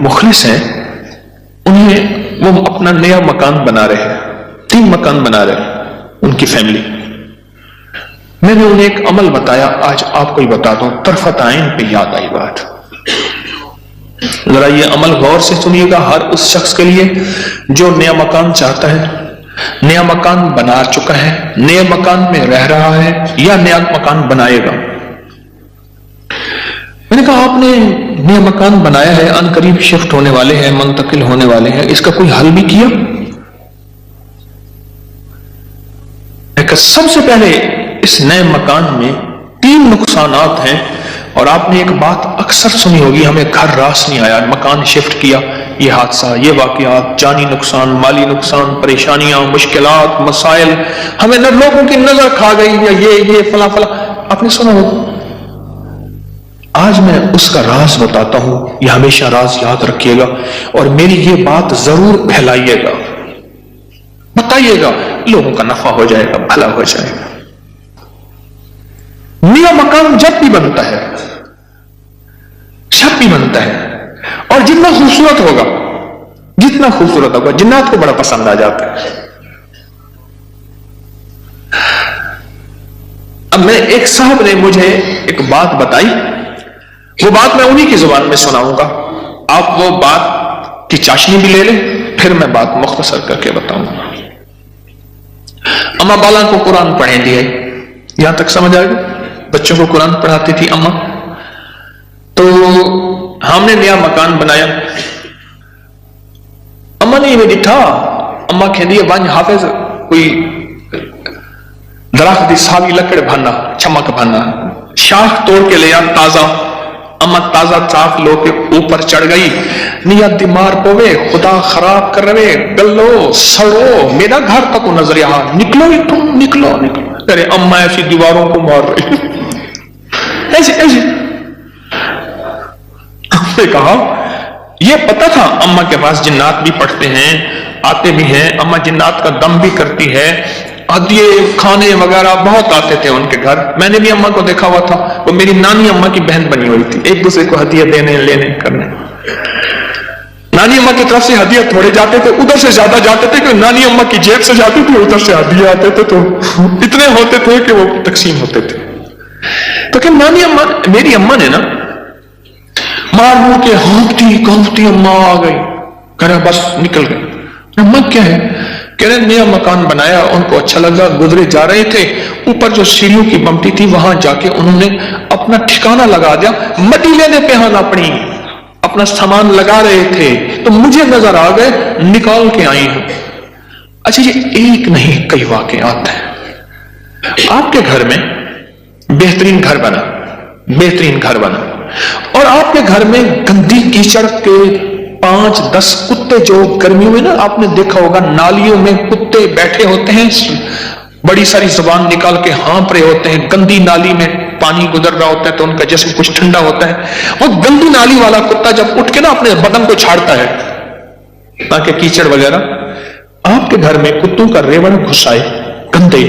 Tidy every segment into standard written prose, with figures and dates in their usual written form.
مخلص ہیں انہیں وہ اپنا نیا مکان بنا رہے ہیں، 3 مکان بنا رہے ہیں ان کی فیملی. میں نے انہیں ایک عمل بتایا، آج آپ کو ہی بتا دوں، طرفت عین پہ یاد آئی بات. ذرا یہ عمل غور سے سنیے گا ہر اس شخص کے لیے جو نیا مکان چاہتا ہے، نیا مکان بنا چکا ہے، نئے مکان میں رہ رہا ہے یا نیا مکان بنائے گا. میں نے کہا آپ نے نیا مکان بنایا ہے، ان قریب شفٹ ہونے والے ہیں، منتقل ہونے والے ہیں، اس کا کوئی حل بھی کیا؟ سب سے پہلے اس نئے مکان میں 3 نقصانات ہیں، اور آپ نے ایک بات اکثر سنی ہوگی، ہمیں گھر راس نہیں آیا، مکان شفٹ کیا، یہ حادثہ، یہ واقعات، جانی نقصان، مالی نقصان، پریشانیاں، مشکلات، مسائل، ہمیں نہ لوگوں کی نظر کھا گئی، یا یہ فلاں فلاں، آپ نے سنا ہوگا. آج میں اس کا راز بتاتا ہوں، یہ ہمیشہ راز یاد رکھیے گا اور میری یہ بات ضرور پھیلائیے گا، بتائیے گا، لوگوں کا نفع ہو جائے گا، بھلا ہو جائے گا. نیا مکان جب بھی بنتا ہے، جب بھی بنتا ہے، اور جتنا خوبصورت ہوگا جنات کو بڑا پسند آ جاتا ہے. اب میں ایک صاحب نے مجھے ایک بات بتائی، وہ بات میں انہی کی زبان میں سناؤں گا، آپ وہ بات کی چاشنی بھی لے لیں، پھر میں بات مختصر کر کے بتاؤں گا. اماں بالا کو قرآن پڑھیں دیا، یہاں تک سمجھ آئے گا؟ بچوں کو قرآن پڑھاتی تھی اماں. تو ہم نے نیا مکان بنایا، اماں نے یہ ڈٹھا، اماں کہندی ہے ونج حافظ کوئی درخت دی ساوی لکڑ بھانا، چمک بھانا، شاخ توڑ کے لیا تازہ. اماں تازہ چاک لو کے اوپر چڑھ گئی، نیت بیمار پوے، خدا خراب کر رہے، گلو سڑو، میرا گھر تک نظر یہاں، نکلو ہی تم، نکلو. ارے اماں ایسی دیواروں کو مار رہی، ایسے. ہم نے کہا یہ پتا تھا اماں کے پاس جنات بھی پڑھتے ہیں، آتے بھی ہیں، اماں جنات کا دم بھی کرتی ہے، ہدیے کھانے وغیرہ بہت آتے تھے ان کے گھر. میں نے بھی اماں کو دیکھا ہوا تھا، وہ میری نانی اماں کی بہن بنی ہوئی تھی، ایک دوسرے کو ہدیے دینے لینے کرنے. نانی اماں کی طرف سے ہدیے تھوڑے جاتے تھے، ادھر سے زیادہ جاتے تھے کہ نانی اماں کی جیب سے جاتے تھے، ادھر سے ہدیے آتے تھے تو اتنے ہوتے تھے کہ وہ تقسیم ہوتے تھے. تو کہ نانی اماں، میری اماں نے نا مار مور کے ہانپتی اماں آ گئی، کہہ رہا بس نکل گئی. اماں کیا ہے؟ کہہ رہے نیا مکان بنایا، ان کو اچھا لگا، گزرے جا رہے تھے، اوپر جو سیڑھیوں کی بمٹی تھی وہاں جا کے انہوں نے اپنا ٹھکانہ لگا دیا، مٹی لینے پہ اپنا سامان لگا رہے تھے تو مجھے نظر آ گئے، نکال کے آئی ہوں. اچھا یہ ایک نہیں کئی واقعات ہیں. آپ کے گھر میں بہترین گھر بنا اور آپ کے گھر میں گندی کیچڑ کے 5-10 کتے، جو گرمیوں میں نا آپ نے دیکھا ہوگا نالیوں میں کتے بیٹھے ہوتے ہیں، بڑی ساری زبان نکال کے ہانپ رہے ہوتے ہیں، گندی نالی میں پانی گزر رہا ہوتا ہے تو ان کا جسم کچھ ٹھنڈا ہوتا ہے. وہ گندی نالی والا کتا جب اٹھ کے نا اپنے بدن کو چھاڑتا ہے تاکہ کیچڑ وغیرہ، آپ کے گھر میں کتوں کا ریوڑ گھس آئے گندے،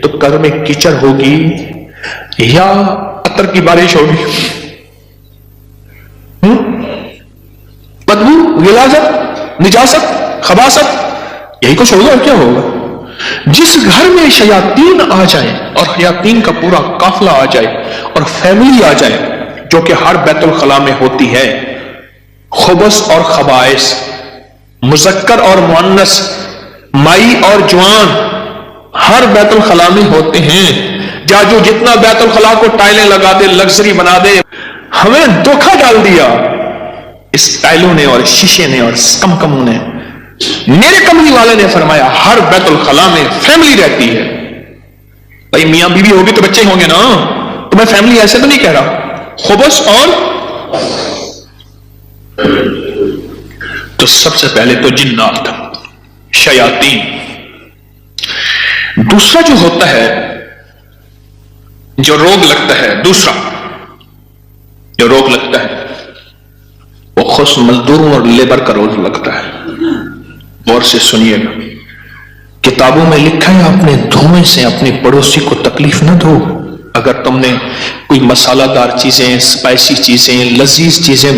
تو گھر میں کیچڑ ہوگی یا عطر کی بارش ہوگی؟ بدبو، غلاظت، نجاست، خباثت، یہی کچھ ہوگا. کیا ہوگا؟ جس گھر میں شیاطین آ جائیں اور شیاطین کا پورا قافلہ آ جائے اور فیملی آ جائے، جو کہ ہر بیت الخلاء میں ہوتی ہے، خبث اور خبائث، مذکر اور مؤنث، مائی اور جوان، ہر بیت الخلاء میں ہوتے ہیں. جو جتنا بیت الخلاء کو ٹائلیں لگا دے، لگژری بنا دے، ہمیں دھوکہ ڈال دیا اس ٹائلوں نے اور شیشے نے اور کمکموں نے. میرے کملی والے نے فرمایا ہر بیت الخلاء میں فیملی رہتی ہے. بھائی میاں بیوی ہوگی تو بچے ہوں گے نا، تو میں فیملی ایسے تو نہیں کہہ رہا. خبث اور تو سب سے پہلے تو جنات، شیاطین. دوسرا جو ہوتا ہے، جو روگ لگتا ہے، دوسرا جو روگ لگتا ہے وہ خص مزدوروں اور لیبر کا روگ لگتا ہے. غور سے سنیے گا، کتابوں میں لکھا ہے اپنے دھوئیں سے اپنے پڑوسی کو تکلیف نہ دو. اگر تم نے کوئی مسالہ دار چیزیں، اسپائسی چیزیں، لذیذ چیزیں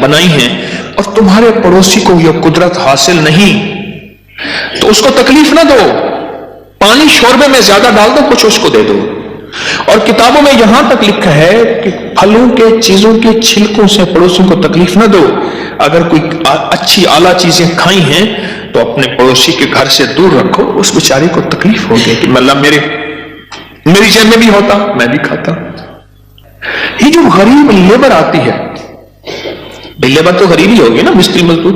بنائی ہیں اور تمہارے پڑوسی کو یہ قدرت حاصل نہیں، تو اس کو تکلیف نہ دو، پانی شوربے میں زیادہ ڈال دو، کچھ اس کو دے دو۔ اور کتابوں میں یہاں تک لکھا ہے کہ پھلوں کے چیزوں کے چھلکوں سے پڑوسیوں کو تکلیف نہ دو۔ اگر کوئی اچھی اعلیٰ چیزیں کھائی ہیں تو اپنے پڑوسی کے گھر سے دور رکھو، اس بیچارے کو تکلیف ہوگی کہ اللہ میری جیب میں بھی ہوتا، میں بھی کھاتا۔ یہ جو غریب لیبر آتی ہے، لیبر تو غریب ہی ہوگی نا، مستری مزدور،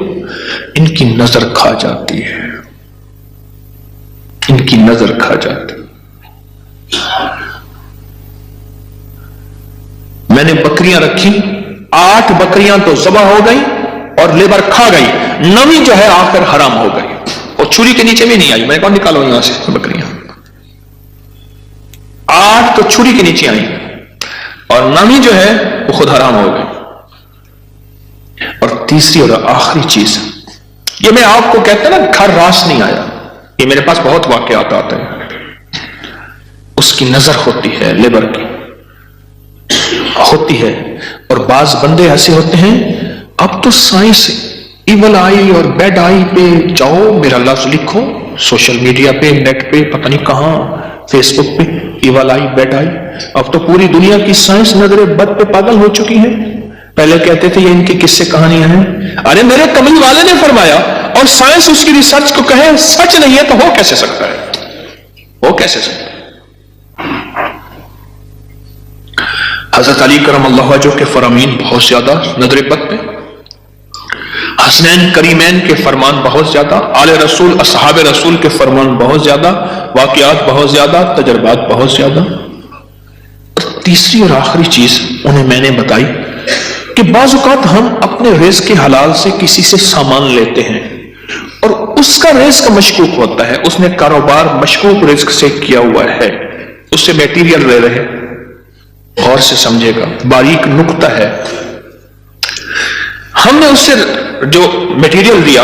ان کی نظر کھا جاتی ہے، ان کی نظر کھا جاتی۔ میں نے بکریاں رکھی، 8 بکریاں تو ذبح ہو گئی اور لیبر کھا گئی، 9ویں جو ہے آخر حرام ہو گئی اور چھری کے نیچے بھی نہیں آئی۔ میں نے کہا نکالو یہاں سے بکریاں، 8 تو چھری کے نیچے آئی اور 9ویں جو ہے وہ خود حرام ہو گئی۔ اور تیسری اور آخری چیز، یہ میں آپ کو کہتا نا گھر راس نہیں آیا، یہ میرے پاس بہت واقعات آتے ہیں۔ اس کی نظر ہوتی ہے، لیبر کی ہوتی ہے، اور بعض بندے ایسے ہوتے ہیں، اب تو سائنس ایول آئی اور بیڈ آئی پہ جاؤ، میرا لفظ لکھو سوشل میڈیا پہ، نیٹ پہ، پتہ نہیں کہاں، فیس بک پہ، ایول آئی بیڈ آئی۔ اب تو پوری دنیا کی سائنس نظر بد پہ پاگل ہو چکی ہے۔ پہلے کہتے تھے یہ ان کی قصے کہانیاں ہیں، ارے میرے کملی والے نے فرمایا، اور سائنس اس کی ریسرچ کو کہے سچ نہیں ہے تو ہو کیسے سکتا ہے؟ ہو کیسے سکتا ہے؟ حضرت علی کرم اللہ وجہہ کے فرامین بہت زیادہ نظر بد پہ، حسنین کریمین کے فرمان بہت زیادہ، آل رسول اصحاب رسول کے فرمان بہت زیادہ، واقعات بہت زیادہ، تجربات بہت زیادہ۔ اور تیسری اور آخری چیز انہیں میں نے بتائی کہ بعض اوقات ہم اپنے رزق کے حلال سے کسی سے سامان لیتے ہیں اور اس کا رزق مشکوک ہوتا ہے، اس نے کاروبار مشکوک رزق سے کیا ہوا ہے، اس سے میٹیریل لے رہے، غور سے سمجھے گا، باریک نقطہ ہے، ہم نے اس سے جو میٹیریل دیا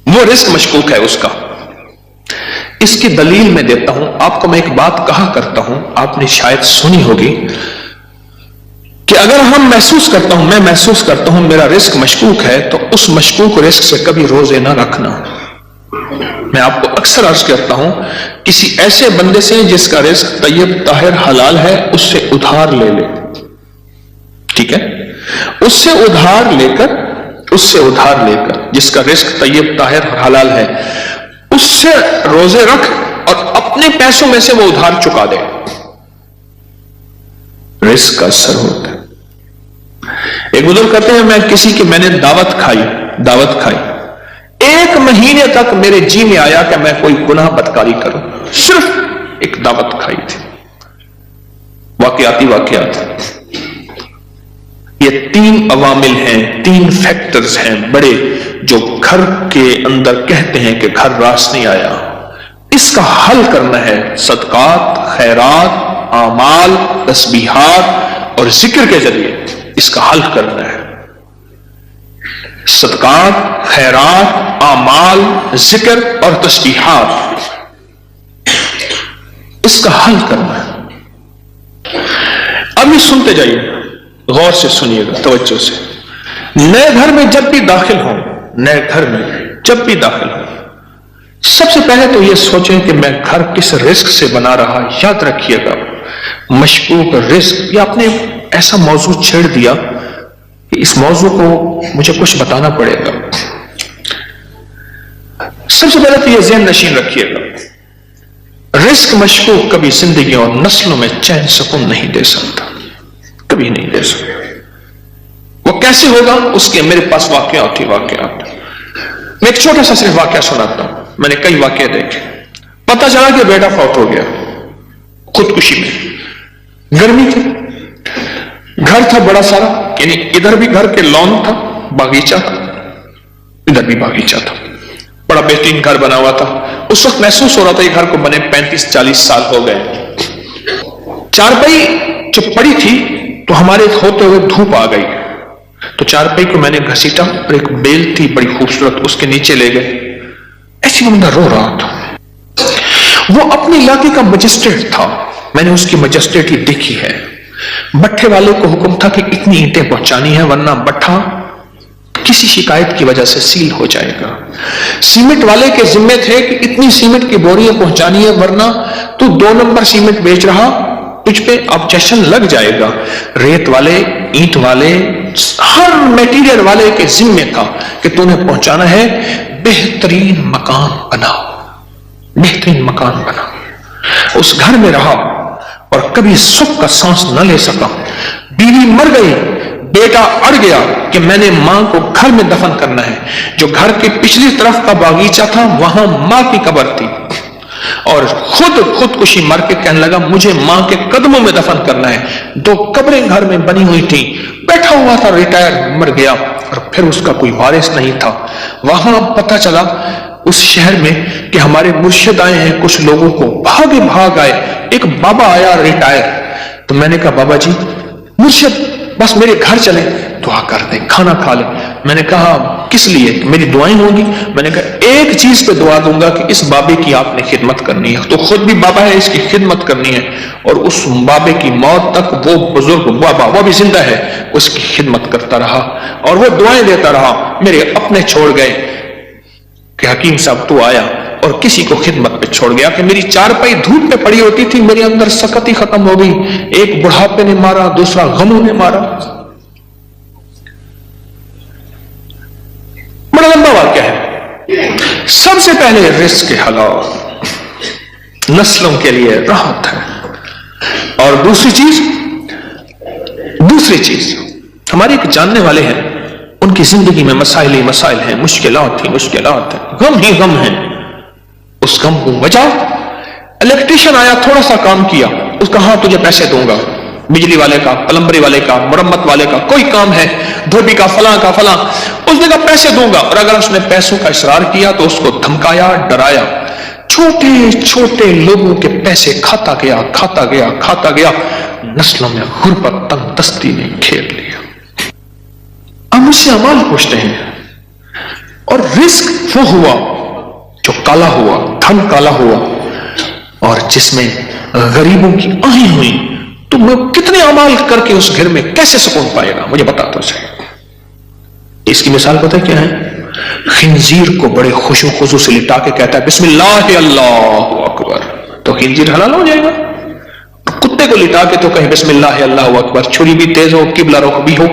وہ رزق مشکوک ہے اس کا۔ اس کی دلیل میں دیتا ہوں آپ کو، میں ایک بات کہا کرتا ہوں، آپ نے شاید سنی ہوگی کہ اگر میں محسوس کرتا ہوں میرا رزق مشکوک ہے تو اس مشکوک رزق سے کبھی روزے نہ رکھنا۔ میں آپ کو اکثر عرض کرتا ہوں، کسی ایسے بندے سے جس کا رزق طیب طاہر حلال ہے اس سے ادھار لے لے، ٹھیک ہے؟ اس سے ادھار لے کر جس کا رزق طیب طاہر حلال ہے اس سے روزے رکھ اور اپنے پیسوں میں سے وہ ادھار چکا دے، رزق کا اثر ہوتا ہے۔ ایک بزرگ کہتے ہیں میں نے دعوت کھائی 1 مہینے تک میرے جی میں آیا کہ میں کوئی گناہ بدکاری کروں، صرف ایک دعوت کھائی تھی۔ واقعات یہ 3 عوامل ہیں، 3 فیکٹرز ہیں بڑے، جو گھر کے اندر کہتے ہیں کہ گھر راس نہیں آیا۔ اس کا حل کرنا ہے صدقات، خیرات، اعمال، تسبیحات اور ذکر کے ذریعے اس کا حل کرنا ہے۔ صدقات، خیرات، اعمال، ذکر اور تسبیحات، اس کا حل کرنا ہے۔ اب یہ سنتے جائیے، غور سے سنیے گا، توجہ سے۔ نئے گھر میں جب بھی داخل ہوں، سب سے پہلے تو یہ سوچیں کہ میں گھر کس رزق سے بنا رہا۔ یاد رکھیے گا، مشکوک رزق، یا آپ نے ایسا موضوع چھیڑ دیا کہ اس موضوع کو مجھے کچھ بتانا پڑے گا۔ سب سے پہلے تو یہ ذہن نشین رکھیے گا، رزق مشکوک کبھی زندگی اور نسلوں میں چین سکون نہیں دے سکتا، کبھی نہیں دے سکتا۔ وہ کیسے ہوگا؟ اس کے میرے پاس واقعات۔ میں ایک چھوٹا سا صرف واقعہ سناتا ہوں، میں نے کئی واقعے دیکھے۔ پتہ چلا کہ بیٹا فوت ہو گیا خودکشی میں، گرمی تھی، گھر تھا بڑا سارا، یعنی ادھر بھی گھر کے لان تھا، باغیچہ تھا، ادھر بھی باغیچہ تھا، بڑا بہترین گھر بنا ہوا تھا۔ اس وقت محسوس ہو رہا تھا یہ گھر کو بنے 35-40 سال ہو گئے۔ چارپائی جب پڑی تھی تو ہمارے ہوتے ہوئے دھوپ آ گئی، تو چارپائی کو میں نے گھسیٹا اور ایک بیل تھی بڑی خوبصورت، اس کے نیچے لے گئے۔ ایسی بندہ رو رہا تھا، وہ اپنے علاقے کا مجسٹریٹ تھا، میں نے اس کی مجسٹیٹی دیکھی ہے. بٹھے والے کو حکم تھا کہ اتنی اینٹیں پہنچانی ہے ورنہ بٹھا کسی شکایت کی وجہ سے سیل ہو جائے گا. سیمنٹ والے کے ذمے تھے کہ اتنی سیمنٹ کی بوریاں پہنچانی ہے ورنہ تو 2 نمبر سیمنٹ بیچ رہا تجھ پہ آبجیکشن لگ جائے گا. ریت والے، اینٹ والے، ہر میٹیریل والے کے ذمے تھا کہ تو نے پہنچانا ہے. بہترین مکان بنا، بہترین مکان بنا. اس گھر میں رہا اور کبھی سکھ کا سانس نہ لے سکا. بیوی مر گئی، بیٹا اڑ گیا کہ میں نے ماں کو گھر میں دفن کرنا ہے. جو گھر کے پچھلی طرف کا باغیچہ تھا وہاں ماں کی قبر تھی اور خودکشی مر کے کہنے لگا مجھے ماں کے قدموں میں دفن کرنا ہے. 2 قبریں گھر میں بنی ہوئی تھی. بیٹھا ہوا تھا، ریٹائر، مر گیا اور پھر اس کا کوئی وارث نہیں تھا. وہاں پتہ چلا اس شہر میں کہ ہمارے مرشد آئے ہیں. کچھ لوگوں کو بھاگ آئے. ایک بابا آیا ریٹائر. تو میں نے کہا بابا جی مرشد بس میرے گھر چلیں، دعا کر دیں، کھانا کھا لیں. میں نے کہا کس لیے؟ میری دعائیں ہوں گی. میں نے کہا ایک چیز پہ دعا دوں گا کہ اس بابے کی آپ نے خدمت کرنی ہے. تو خود بھی بابا ہے، اس کی خدمت کرنی ہے اور اس بابے کی موت تک وہ بزرگ بابا وہ بھی زندہ ہے، اس کی خدمت کرتا رہا اور وہ دعائیں دیتا رہا. میرے اپنے چھوڑ گئے کہ حکیم صاحب تو آیا اور کسی کو خدمت پہ چھوڑ گیا کہ میری چارپائی دھوپ پہ پڑی ہوتی تھی، میرے اندر سکتی ختم ہو گئی. ایک بڑھاپے نے مارا، دوسرا غموں نے مارا. بڑا لمبا واقعہ ہے. سب سے پہلے رزق کے حلال نسلوں کے لیے راحت ہے. اور دوسری چیز ہمارے ایک جاننے والے ہیں، ان کی زندگی میں مسائل ہی مسائل ہیں، مشکلات ہیں، غم ہی غم ہیں. اس غم کو وجہ الیکٹریشین آیا، تھوڑا سا کام کیا، اس کا ہاں تجھے پیسے دوں گا. بجلی والے کا، پلمبری والے کا، مرمت والے کا کوئی کام ہے، دھوبی کا فلاں، اس نے کہا پیسے دوں گا. اور اگر اس نے پیسوں کا اصرار کیا تو اس کو دھمکایا، ڈرایا. چھوٹے لوگوں کے پیسے کھاتا گیا. نسلوں میں غربت، تنگ دستی نے گھیر لیا. ہم اس سے اعمال پوچھتے ہیں اور رزق وہ ہوا جو کالا ہوا، دھن کالا ہوا اور جس میں غریبوں کی آہیں ہوئی. تو میں کتنے اعمال کر کے اس گھر میں کیسے سکون پائے گا؟ مجھے بتا تو صحیح. اس کی مثال پتہ کیا ہے؟ خنزیر کو بڑے خوش و خضوع سے لٹا کے کہتا ہے بسم اللہ اللہ اکبر، تو خنزیر حلال ہو جائے گا. کتے کو لٹا کے تو کہیں بسم اللہ اللہ اکبر، چھری بھی تیز ہو، قبلہ رخ بھی ہو،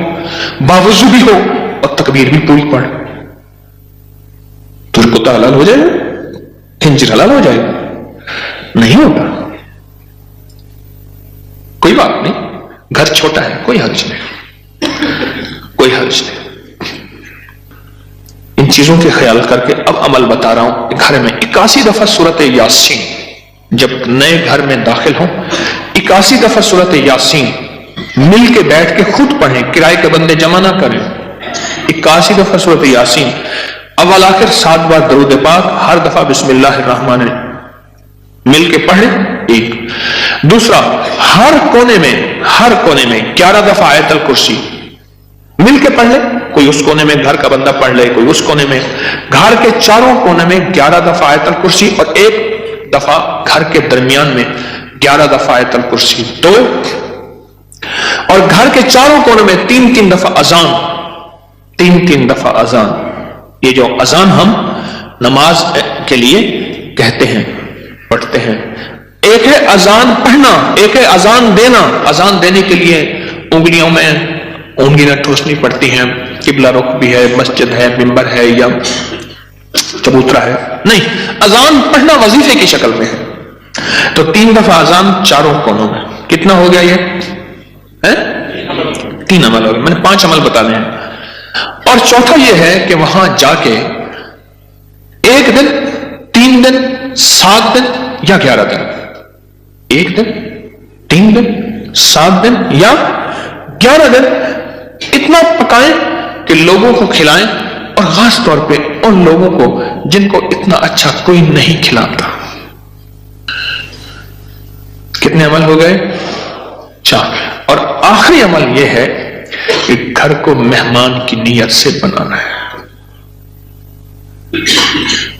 باوضو بھی ہو اور تکبیر بھی پوری پڑھ، تو کتا حلال ہو جائے گا؟ خنزیر حلال ہو جائے گا؟ نہیں ہوگا. کوئی بات نہیں، گھر چھوٹا ہے، کوئی حرج نہیں. ان چیزوں کے خیال کر کے اب عمل بتا رہا ہوں. گھر میں 81 دفعہ سورۃ یاسین، جب نئے گھر میں داخل ہوں 81 دفعہ سورۃ یاسین مل کے بیٹھ کے خود پڑھیں، کرائے کے بندے جمع نہ کریں. 81 دفعہ سورۃ یاسین، اول آخر 7 بار درود پاک، ہر دفعہ بسم اللہ الرحمن الرحیم مل کے پڑھیں. ایک دوسرا، ہر کونے میں 11 دفعہ آیت الکرسی مل کے پڑھ لے. کوئی اس کونے میں گھر کا بندہ پڑھ لے، کوئی اس کونے میں. گھر کے چاروں کونے میں 11 دفعہ آیت الکرسی اور 1 دفعہ گھر کے درمیان میں 11 دفعہ آیت الکرسی. 2 اور گھر کے چاروں کونے میں 3 دفعہ اذان، 3 دفعہ اذان. یہ جو اذان ہم نماز کے لیے کہتے ہیں، پڑھتے ہیں. ایک ہے اذان پڑھنا، ایک ہے اذان دینا. اذان دینے کے لیے انگلیوں میں اونگلیاں ٹھوسنی پڑتی ہیں، قبلہ رخ بھی ہے، مسجد ہے، منبر ہے یا چبوترا ہے. نہیں، اذان پڑھنا وظیفے کی شکل میں ہے. تو 3 دفعہ اذان چاروں کونوں میں. کتنا ہو گیا یہ؟ 3 عمل ہو گئے. میں نے 5 عمل بتانے ہیں. اور چوتھا یہ ہے کہ وہاں جا کے 1 دن، 3 دن، 7 دن یا 11 دن، 1 دن، 3 دن، 7 دن یا 11 دن اتنا پکائیں کہ لوگوں کو کھلائیں، اور خاص طور پہ ان لوگوں کو جن کو اتنا اچھا کوئی نہیں کھلاتا. کتنے عمل ہو گئے؟ 4. اور آخری عمل یہ ہے کہ گھر کو مہمان کی نیت سے بنانا ہے.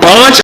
5